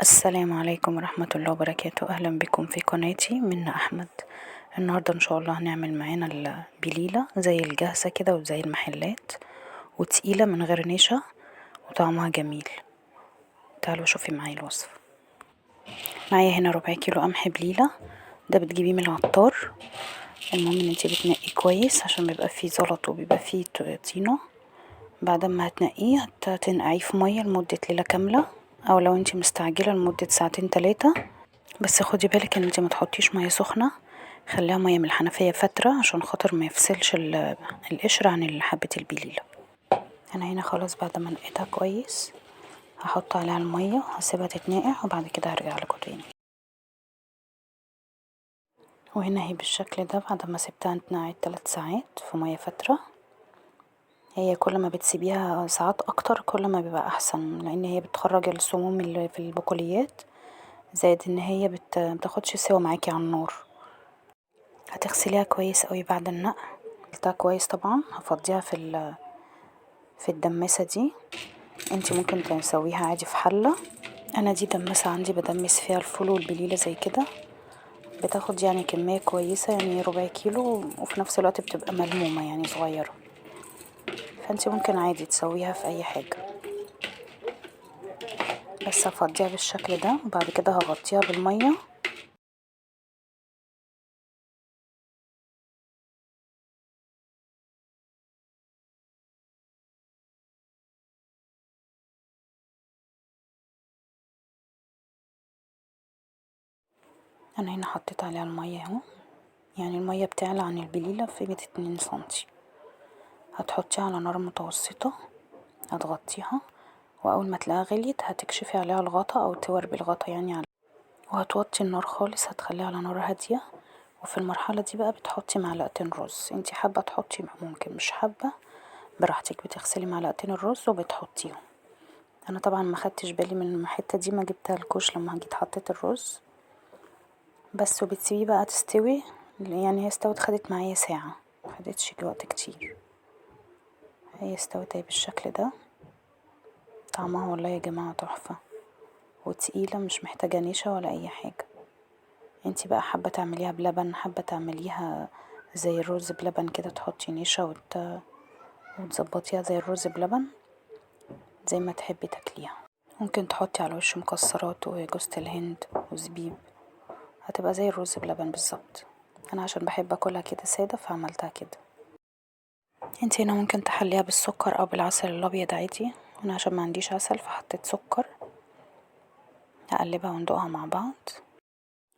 السلام عليكم ورحمة الله وبركاته. أهلا بكم في قناتي من أحمد. النهاردة إن شاء الله هنعمل معانا البليلة زي الجاهزة كده وزي المحلات، وتقيلة من غير نشا وطعمها جميل. تعالوا شوفي معايا الوصفة. معايا هنا 4 كيلو قمح بليلة، ده بتجيبيه من العطار. المهم ان انتي بتنقيه كويس عشان بيبقى فيه زلط وبيبقى فيه طينة. بعد ما هتنقيه هتنقعيه في مية لمدة ليلة كاملة، او لو انتي مستعجلة لمدة ساعتين 3. بس خدي بالك ان انتي ما تحطيش مية سخنة، خليها مية من الحنفية فترة عشان خاطر ما يفصلش القشر عن حبة البليلة. انا هنا خلاص بعد ما نقيتها كويس هحط عليها المية هسيبها تتنقع وبعد كده هرجع لكم تاني. وهنا هي بالشكل ده بعد ما سبتها اتنقعت 3 ساعات في مية فترة. هي كل ما بتسيبيها ساعات اكتر كل ما بيبقى احسن، لان هي بتخرج السموم اللي في البقوليات، زائد ان هي بتاخدش سوا معاكي على النار. هتغسليها كويس قوي بعد النقع. غسلتها كويس طبعا هفضيها في الدماسة دي. انتي ممكن تسويها عادي في حلة. انا دي دماسة عندي بدمس فيها الفول والبليلة زي كده، بتاخد يعني كمية كويسة، يعني 4 كيلو، وفي نفس الوقت بتبقى ملمومة يعني صغيرة، فانتي ممكن عادي تسويها في اي حاجة. بس هفضيها بالشكل ده وبعد كده هغطيها بالمية. انا هنا حطيت عليها المية اهو، يعني المية بتعلى عن البليلة في 2 سنتي. هتحطيها على نار متوسطة، هتغطيها، واول ما تلاقيها غليت هتكشفي عليها الغطا او توربي الغطا يعني وهتوطي النار خالص، هتخليها على نار هادية. وفي المرحلة دي بقى بتحطي 2 معلقة رز، انتي حابة تحطي ممكن، مش حابة براحتك. بتغسلي 2 معلقة الرز وبتحطيهم. انا طبعا ما خدتش بالي من الحتة دي، ما جبتها الكوش لما جيت حطيت الرز بس. وبتسيبيه بقى تستوي، يعني هي استوت خدت معايا ساعة، مخدتش وقت كتير. هي استوت اهي بالشكل ده. طعمها والله يا جماعة تحفة وتقيلة، مش محتاجة نشا ولا اي حاجة. انتي بقى حابة تعمليها بلبن، حابة تعمليها زي الرز بلبن كده تحطي نشا وتظبطيها زي الرز بلبن، زي ما تحبي تاكليها. ممكن تحطي على وش مكسرات وجوز الهند وزبيب، هتبقى زي الرز بلبن بالظبط. انا عشان بحب اكلها كده سادة فعملتها كده. انتي هنا ممكن تحليها بالسكر او بالعسل الابيض عادي، انا عشان ما عنديش عسل فحطيت سكر. هقلبها وندوقها مع بعض.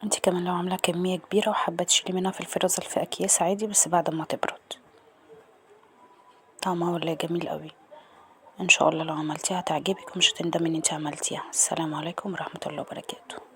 انتي كمان لو عاملة كمية كبيرة وحابة تشيلي منها في الفريزر في اكياس عادي، بس بعد ما تبرد. طعمها والله جميل قوي. ان شاء الله لو عملتيها هتعجبك ومش هتندمي ان انتي عملتيها. السلام عليكم ورحمة الله وبركاته.